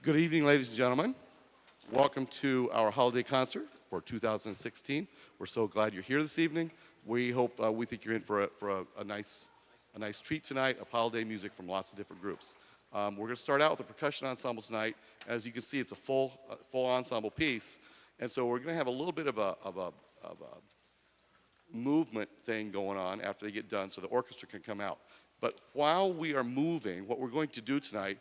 Good evening, ladies and gentlemen. Welcome to our holiday concert for 2016. We're so glad you're here this evening. We think you're in for a nice treat tonight of holiday music from lots of different groups. We're going to start out with a percussion ensemble tonight. As you can see, it's a full ensemble piece, and so we're going to have a little bit of a movement thing going on after they get done, so the orchestra can come out. But while we are moving, what we're going to do tonight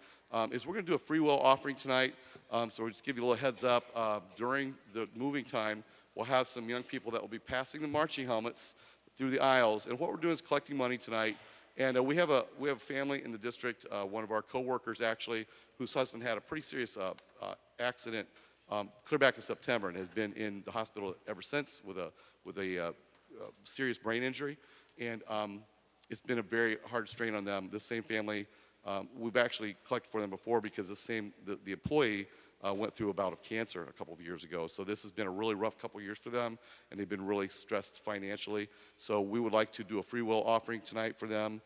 is we're going to do a free will offering tonight. So we'll just give you a little heads up. During the moving time, we'll have some young people that will be passing the marching helmets through the aisles. And what we're doing is collecting money tonight. And we have a family in the district, one of our co-workers actually, whose husband had a pretty serious accident clear back in September and has been in the hospital ever since with a serious brain injury. And it's been a very hard strain on them. This same family, we've actually collected for them before because the employee went through a bout of cancer a couple of years ago. So this has been a really rough couple of years for them, and they've been really stressed financially. So we would like to do a free will offering tonight for them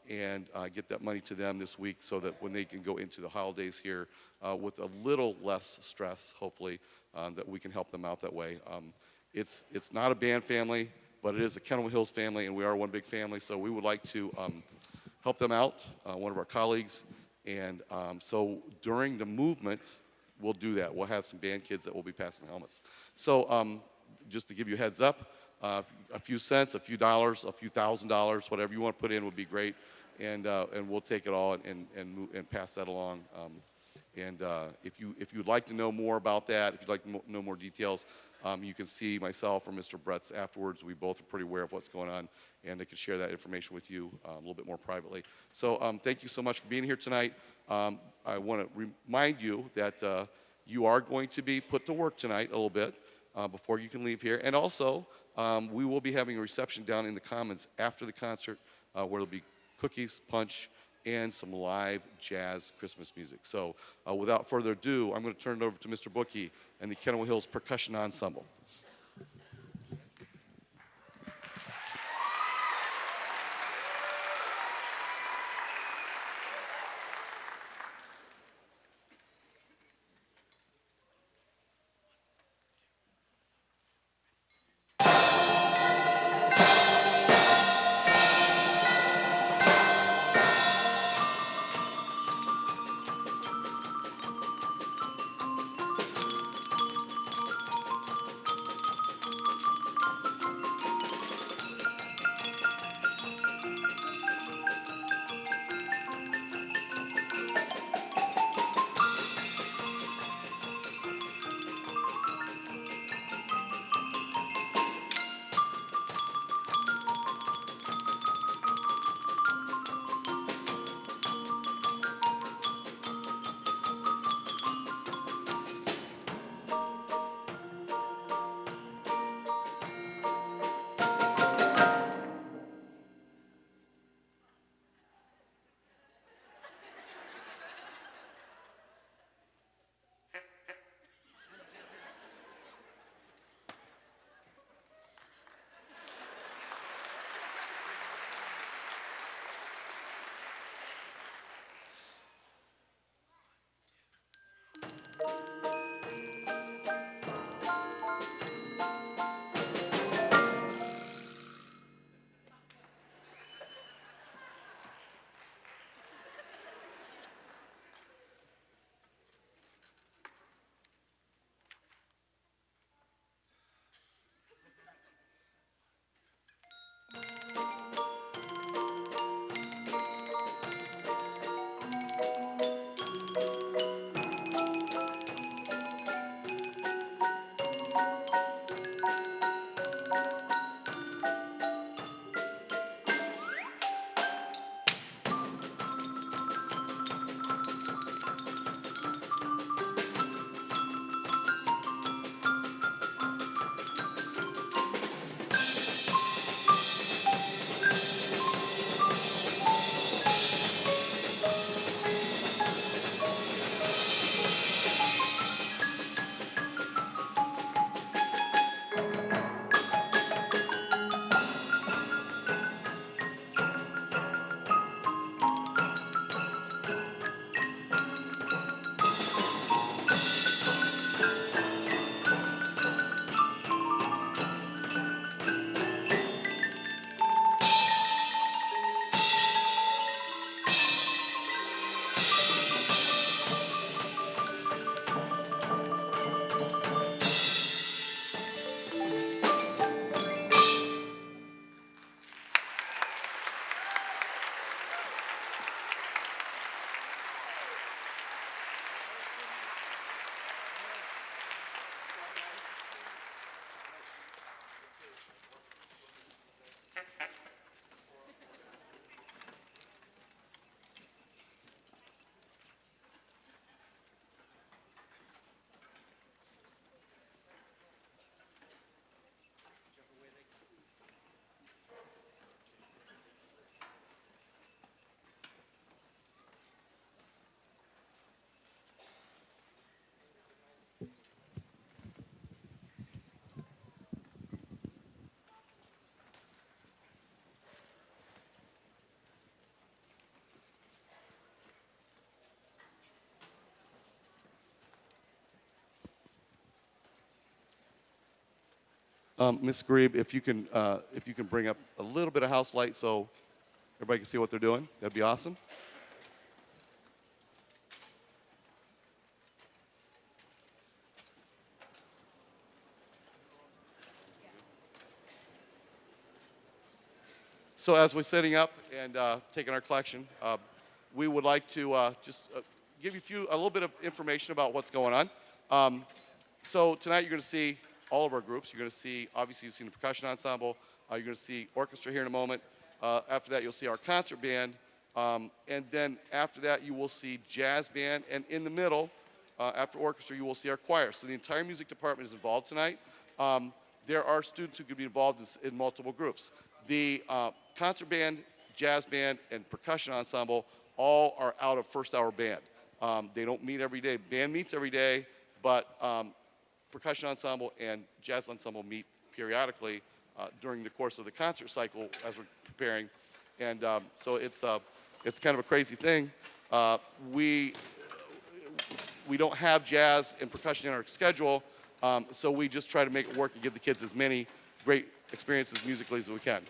and get that money to them this week so that when they can go into the holidays here with a little less stress, hopefully, that we can help them out that way. It's not a band family, but it is a Kennewill Hills family, and we are one big family, so we would like to help them out, one of our colleagues. And so during the movement, we'll do that. We'll have some band kids that will be passing helmets. So just to give you a heads up, a few cents, a few dollars, a few $1,000s, whatever you want to put in would be great. And we'll take it all and pass that along. If you'd like to know more about that, if you'd like to know more details, you can see myself or Mr. Bretz afterwards. We both are pretty aware of what's going on, and I can share that information with you a little bit more privately. So thank you so much for being here tonight. I want to remind you that you are going to be put to work tonight a little bit before you can leave here. And also, we will be having a reception down in the Commons after the concert where there'll be cookies, punch, and some live jazz Christmas music. So without further ado, I'm going to turn it over to Mr. Bookie and the Kennewill Hills Percussion Ensemble. Ms. Grebe, if you can bring up a little bit of house light so everybody can see what they're doing, that'd be awesome. So as we're setting up and taking our collection, we would like to just give you a little bit of information about what's going on. So tonight you're going to see all of our groups. You're going to see, obviously you've seen the percussion ensemble. You're going to see orchestra here in a moment. After that you'll see our concert band. And then after that you will see jazz band. And in the middle, after orchestra, you will see our choir. So the entire music department is involved tonight. There are students who could be involved in multiple groups. The concert band, jazz band, and percussion ensemble all are out of first hour band. They don't meet every day. Band meets every day, but percussion ensemble and jazz ensemble meet periodically during the course of the concert cycle as we're preparing. And so it's kind of a crazy thing. We don't have jazz and percussion in our schedule, so we just try to make it work and give the kids as many great experiences musically as we can.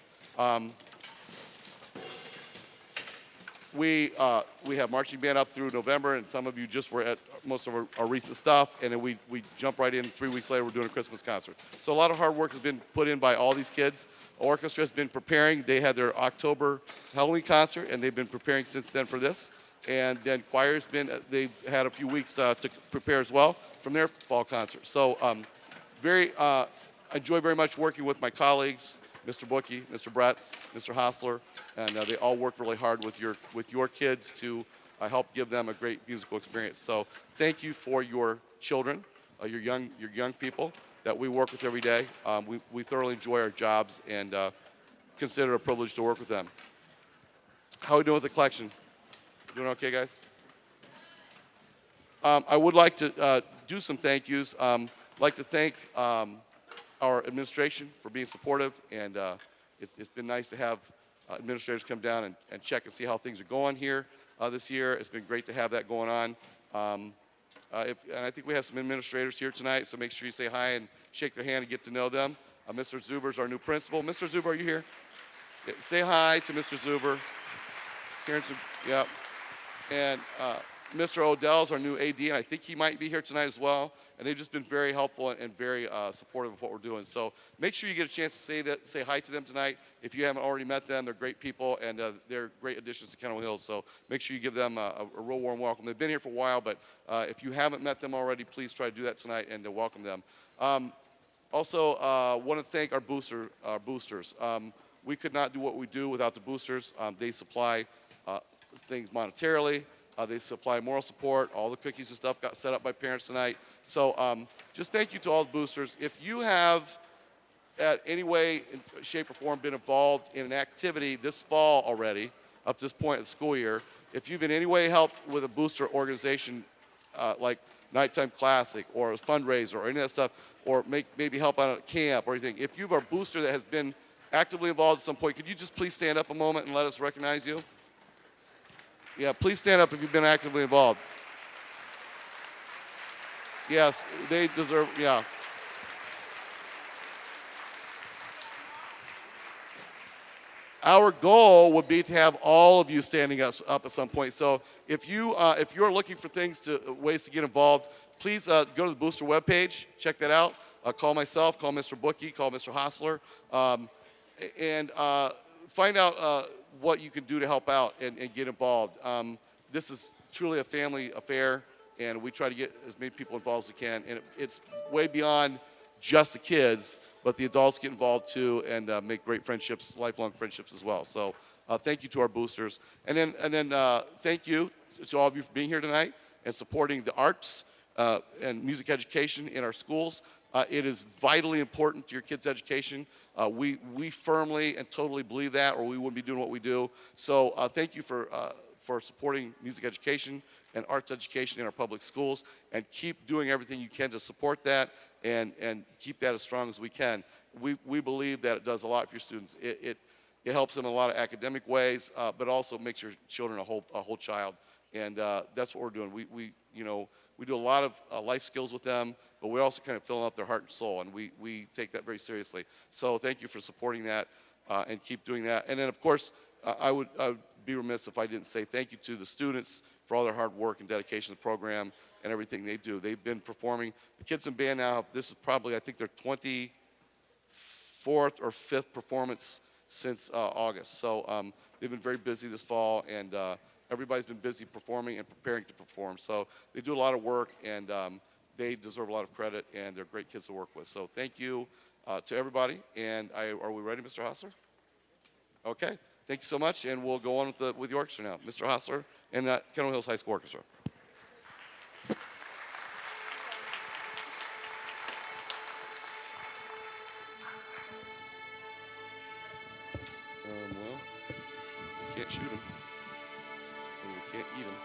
We have marching band up through November, and some of you just were at most of our recent stuff, and then we jump right in. 3 weeks later, we're doing a Christmas concert. So a lot of hard work has been put in by all these kids. Orchestra has been preparing. They had their October Halloween concert, and they've been preparing since then for this. And then choir's they've had a few weeks to prepare as well from their fall concert. So I enjoy very much working with my colleagues, Mr. Bookie, Mr. Bretz, Mr. Hostler, and they all work really hard with your kids to help give them a great musical experience. So thank you for your children, your young people that we work with every day. We thoroughly enjoy our jobs and consider it a privilege to work with them. How are we doing with the collection? Doing okay, guys? I would like to do some thank yous. I'd like to thank our administration for being supportive, and it's been nice to have administrators come down and check and see how things are going here this year. It's been great to have that going on. And I think we have some administrators here tonight, so make sure you say hi and shake their hand and get to know them. Mr. Zuber is our new principal. Mr. Zuber, are you here? Yeah, say hi to Mr. Zuber. Yeah. And Mr. Odell is our new AD, and I think he might be here tonight as well. And they've just been very helpful and very supportive of what we're doing. So make sure you get a chance to say hi to them tonight. If you haven't already met them, they're great people, and they're great additions to Kennel Hills. So make sure you give them a real warm welcome. They've been here for a while, but if you haven't met them already, please try to do that tonight and to welcome them. Also, want to thank our boosters. We could not do what we do without the boosters. They supply things monetarily. They supply moral support. All the cookies and stuff got set up by parents tonight. So just thank you to all the boosters. If you have, at any way, shape, or form, been involved in an activity this fall already, up to this point of the school year, if you've in any way helped with a booster organization like Nighttime Classic or a fundraiser or any of that stuff, or maybe help out at a camp or anything, if you have a booster that has been actively involved at some point, could you just please stand up a moment and let us recognize you? Yeah, please stand up if you've been actively involved. Yes, they deserve, yeah. Our goal would be to have all of you standing up at some point. So if you're looking for ways to get involved, please go to the Booster webpage, check that out. Call myself, call Mr. Bookie, call Mr. Hostler, and find out what you can do to help out and get involved. This is truly a family affair, and we try to get as many people involved as we can. And it's way beyond just the kids, but the adults get involved too and make great friendships, lifelong friendships as well. So thank you to our boosters. And then thank you to all of you for being here tonight and supporting the arts and music education in our schools. It is vitally important to your kids' education. We firmly and totally believe that, or we wouldn't be doing what we do. So thank you for supporting music education and arts education in our public schools, and keep doing everything you can to support that and keep that as strong as we can. We believe that it does a lot for your students. It helps them in a lot of academic ways, but also makes your children a whole child, and that's what we're doing. We do a lot of life skills with them, but we're also kind of filling up their heart and soul, and we take that very seriously. So thank you for supporting that, and keep doing that. And then, of course, I would be remiss if I didn't say thank you to the students for all their hard work and dedication to the program and everything they do. They've been performing. The kids in band now, this is probably, I think, their 24th or 5th performance since August. So they've been very busy this fall, and everybody's been busy performing and preparing to perform. So they do a lot of work, and they deserve a lot of credit, and they're great kids to work with. So thank you to everybody. And are we ready, Mr. Hostler? Okay. Thank you so much, and we'll go on with the orchestra now. Mr. Hostler and the Kendall Hills High School Orchestra. Well, we can't shoot them, and we can't eat them.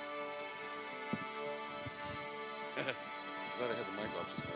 Glad I had the mic off just now.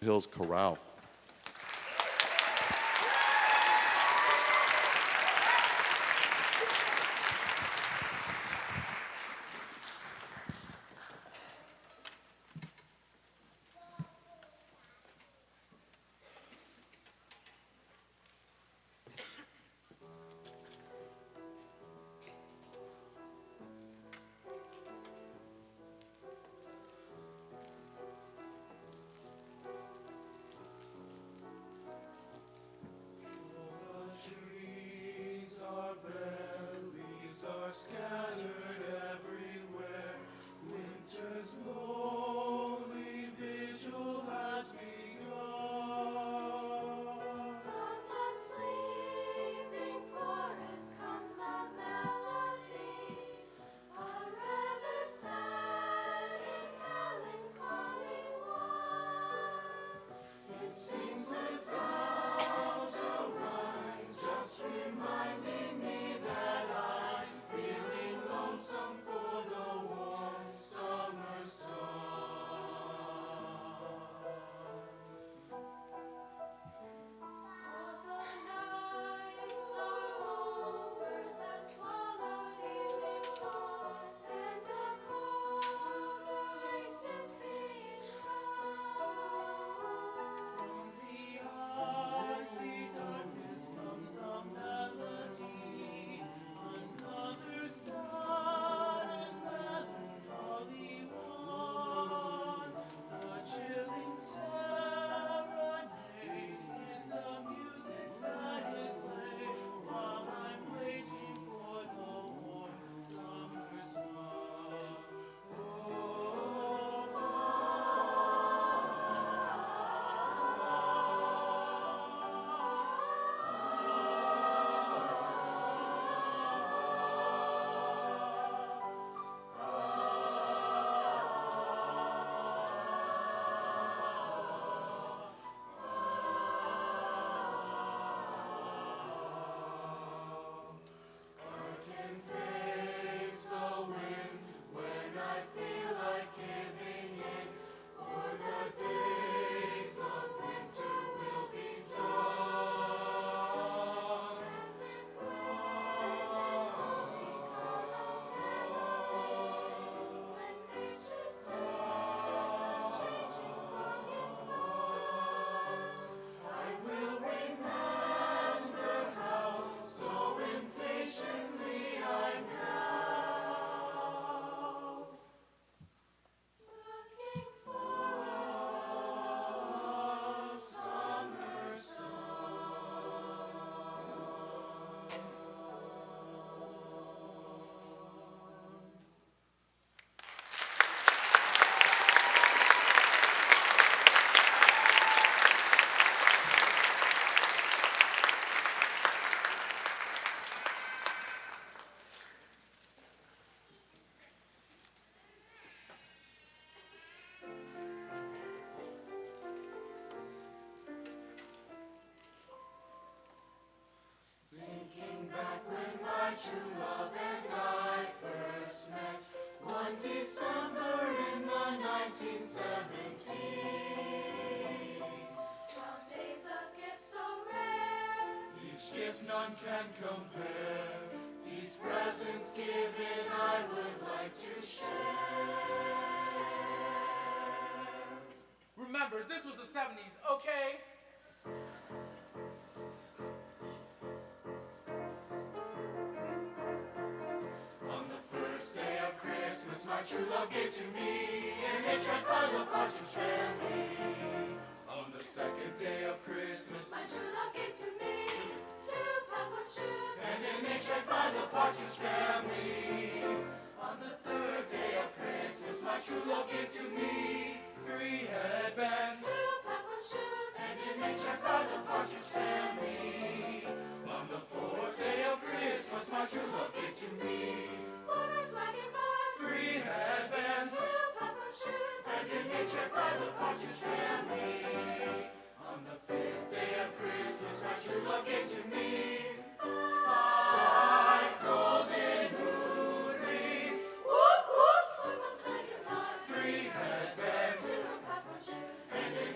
Hills Chorale. Scattered everywhere, winter's lonely vigil has begun. From the sleeping forest comes a melody, a rather sad and melancholy one. It sings without a rhyme, just reminding me that I'm feeling lonesome for the warm summer sun. All the nights are long, birds have swallowed evening song, and a colder race is being crowned. From the icy darkness comes a melody, another sad and melancholy one. The chilling serenade is the music that is played while I'm waiting for the warm summer sun. Can face the wind when I feel like giving in, for the days of winter will be done. And in wind and all become a memory, when nature sings a changing song is sung. I will remember how so impatiently I now, looking forward to the summer Thinking back when my true love and I first met, one December in the 1970s. 12 days of gifts so rare, Each gift none can compare. these presents given I would like to share. Remember, this was the 70s, okay? On the first day of Christmas, my true love gave to me an A-track by the Partridge Family. On the second day of Christmas, My true love gave to me 2 platform shoes and an A-track by the Partridge Family. on the third day of Christmas. My true love gave to me 3 headbands 2 platform shoes and an A-track by the Partridge Family. On the fourth day of Christmas, my true love gave to me 4 Volkswagen bus 3 headbands 2 platform shoes and an A-track by the Partridge Family. On the fifth day of Christmas, my true love gave to me 5 golden moon rings, Whoop whoop 4 Volkswagen bus 3 headbands 2 platform shoes and an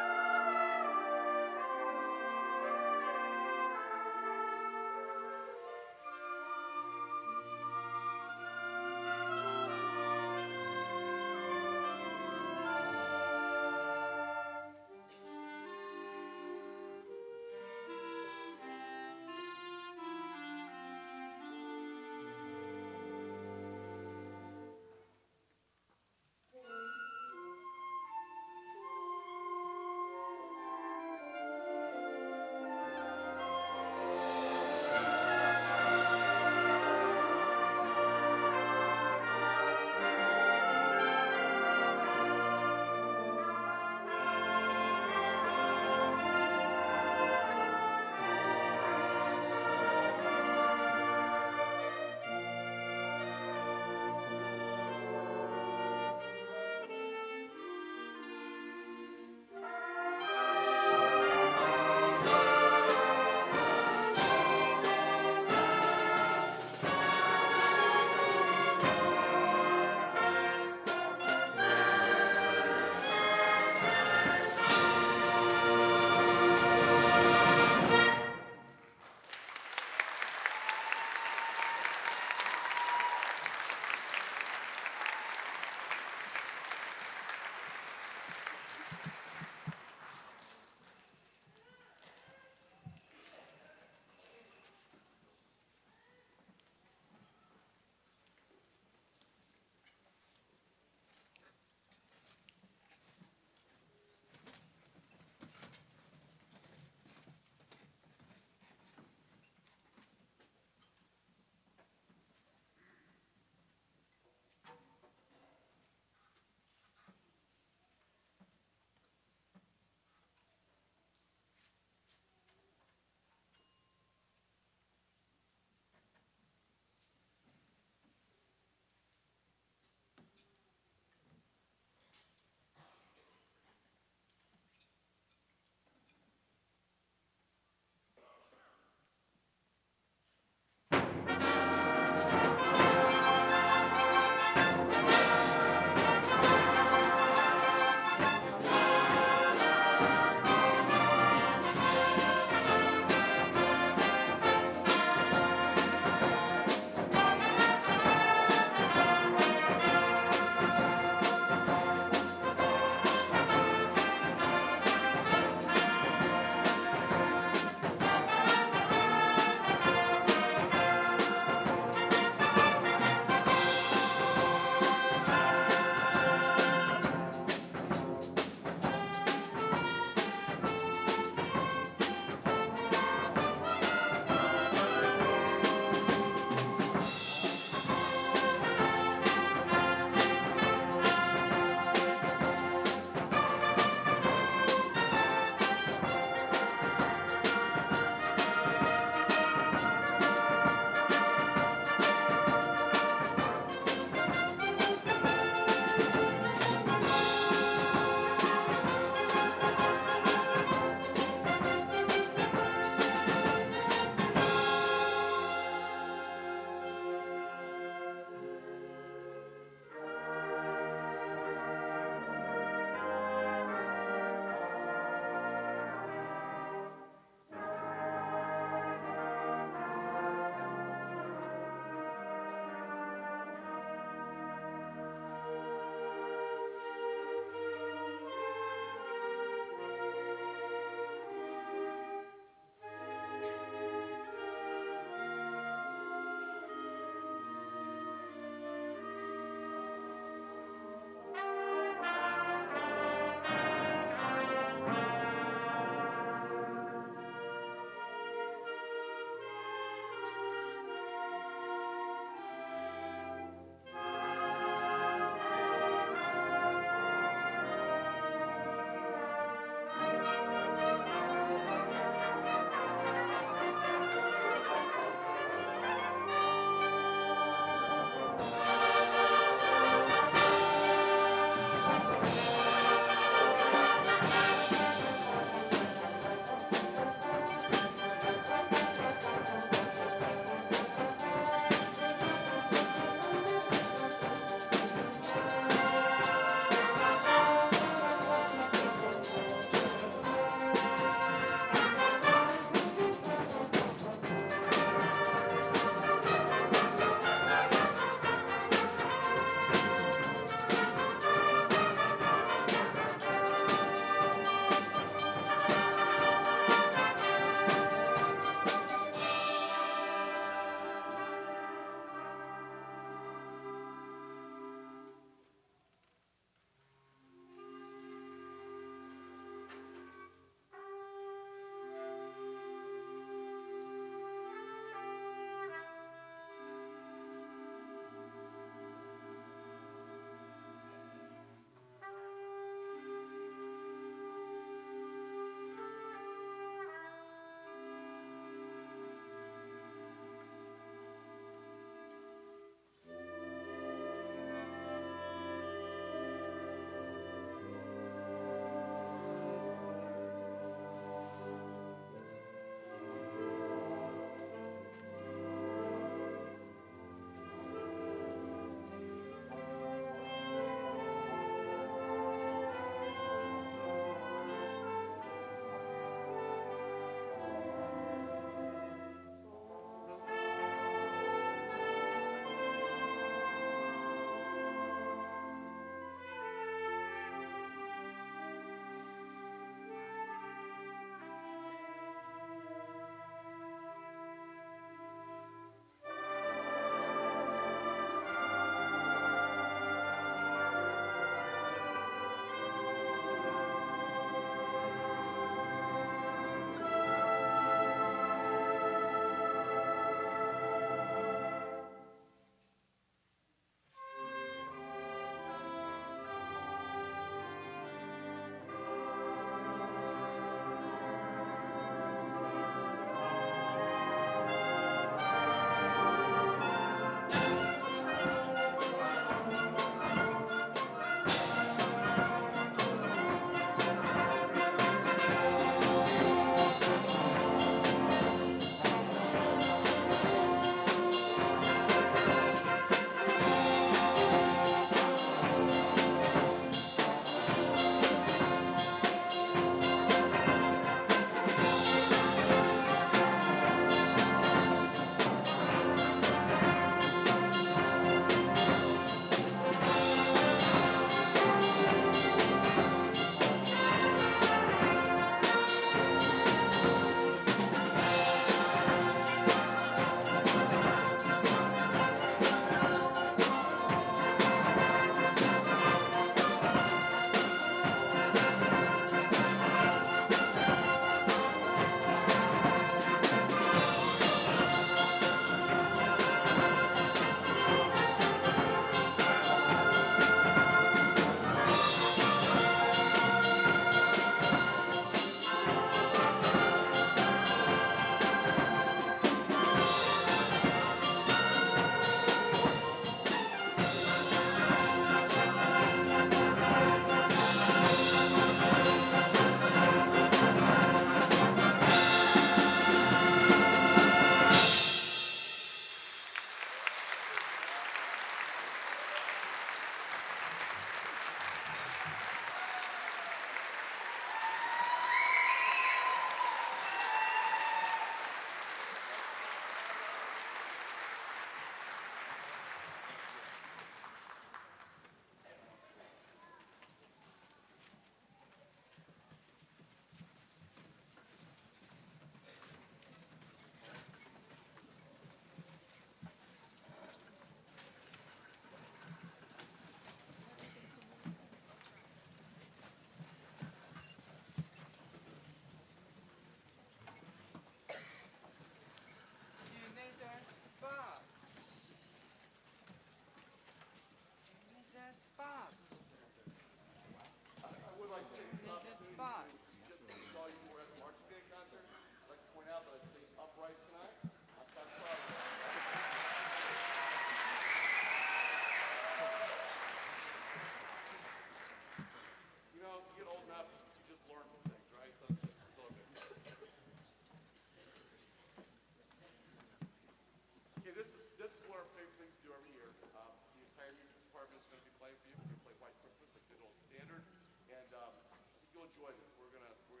enjoy this. We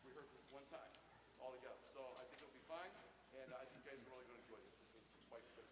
rehearse this one time all together. So I think it'll be fine, and I think you guys are really going to enjoy this. This is quite good.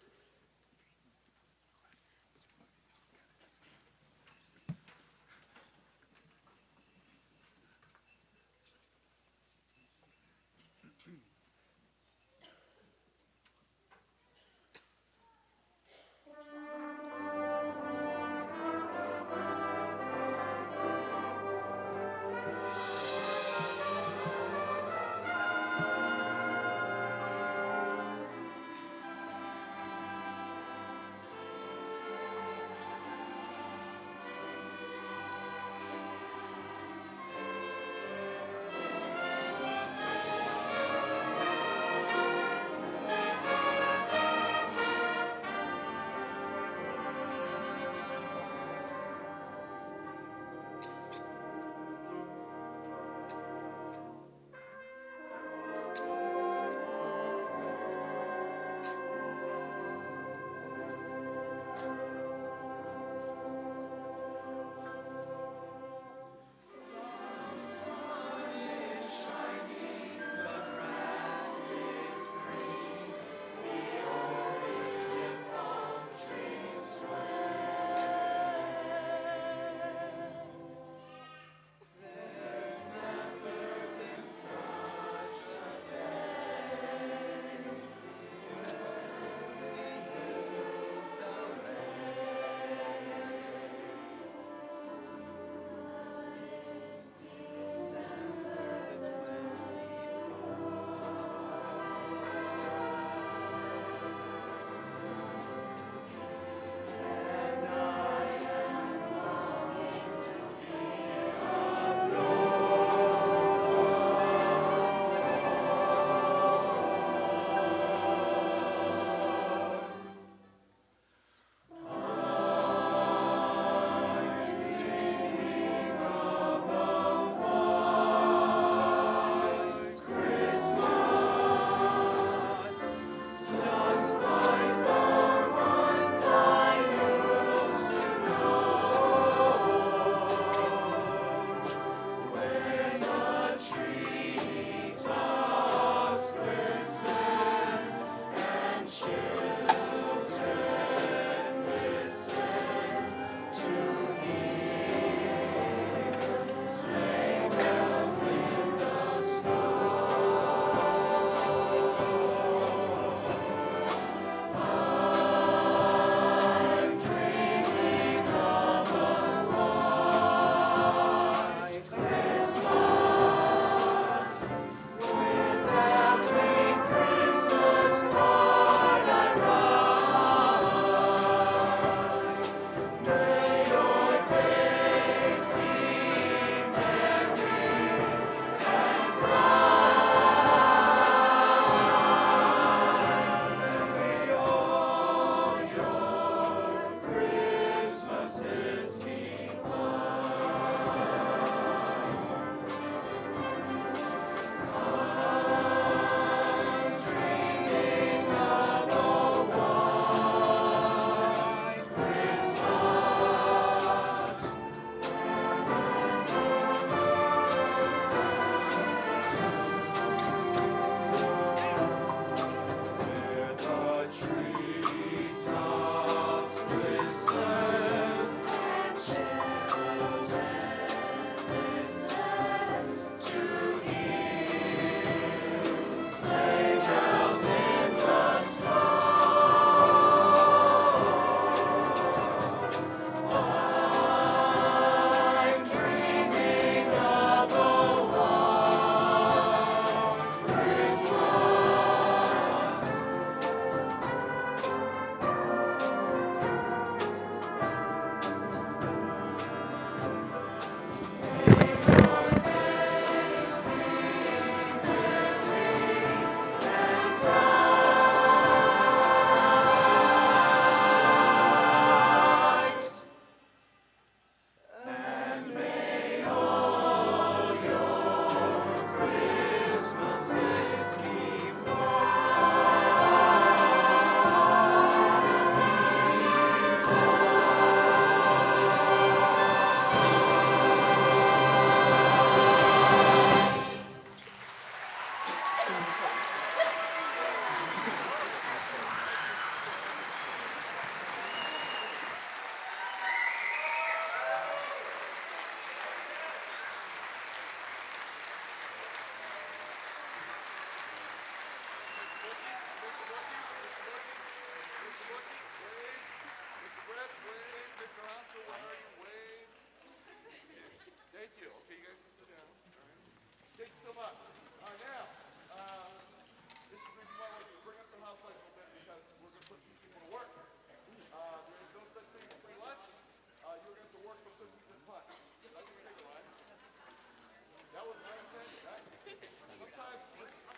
sometimes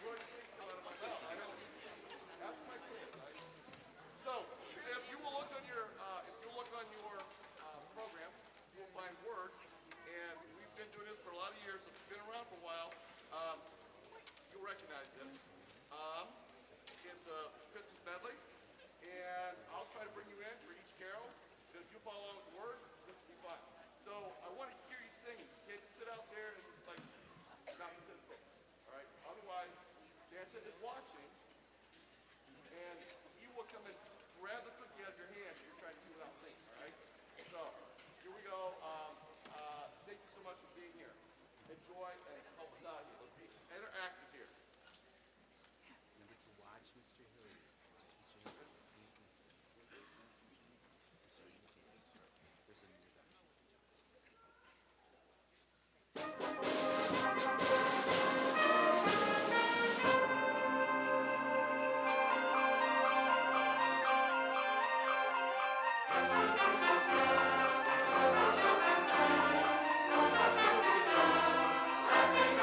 words come out of my mouth. I know. That's my clear, right? So, if you will look on your program, you will find words, and we've been doing this for a lot of years. So if you've been around for a while, you'll recognize this. It's a Christmas medley, and I'll try to bring you in for each carol. And if you follow along with the words, this will be fun. So I want to hear you singing. You can't just sit out there and like not participate. All right. Otherwise, Santa is watching, and he will come and grab the cookie out of your hand if you're trying to do without singing. All right. So here we go. Thank you so much for being here. Enjoy and help us out here. Let's be interactive here. Remember to watch Mr. Hilliard. Mr. Hilliard. There's a new guy. Happy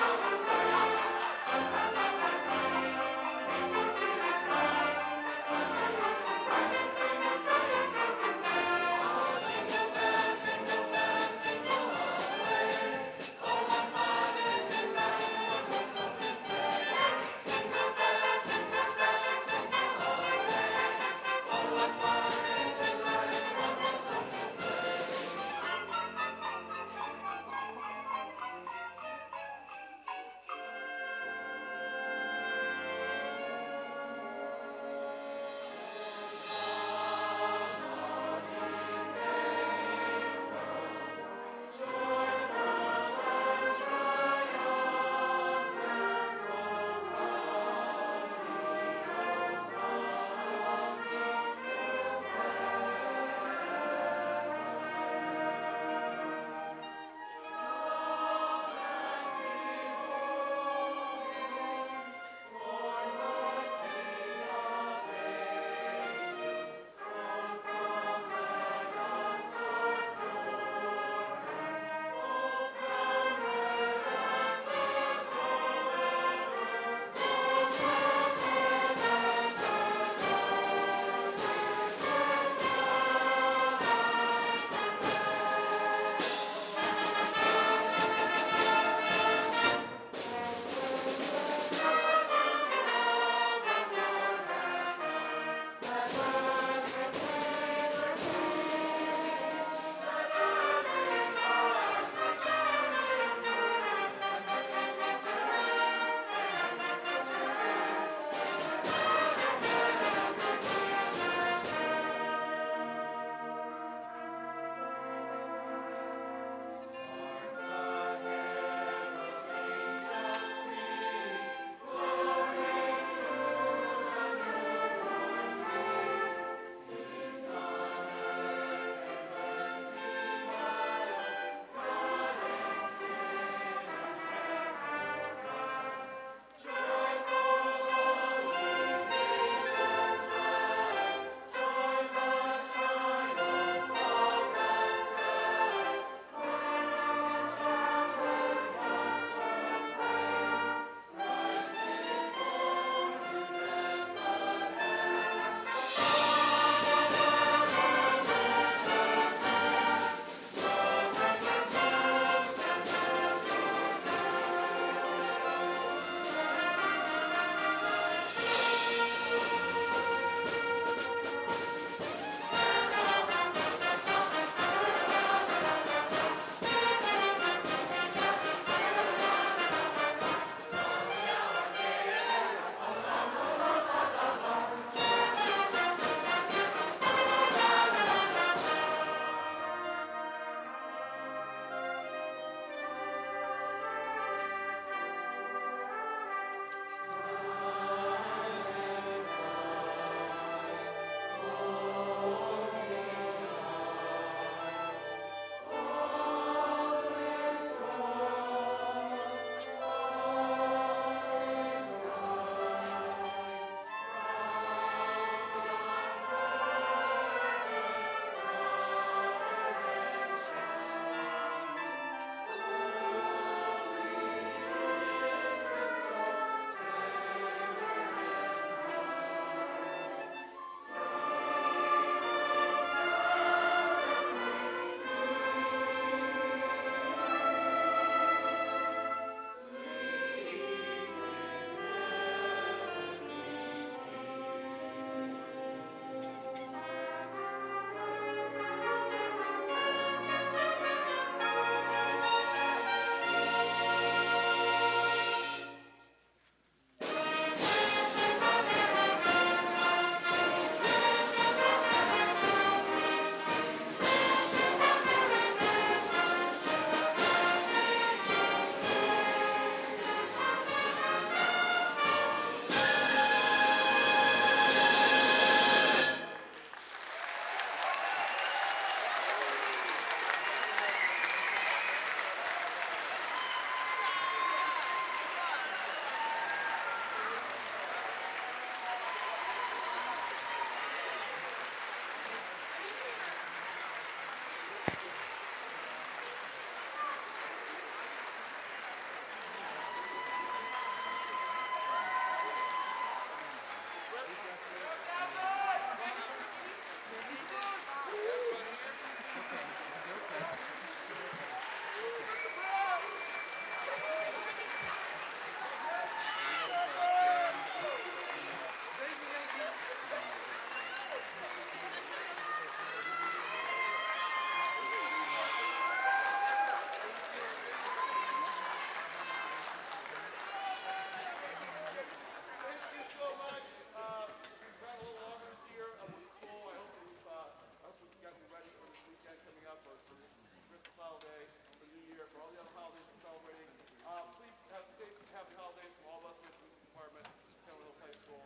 Please have safe and happy holidays from all of us here at the police department, Penn Hills High School.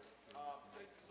Thank you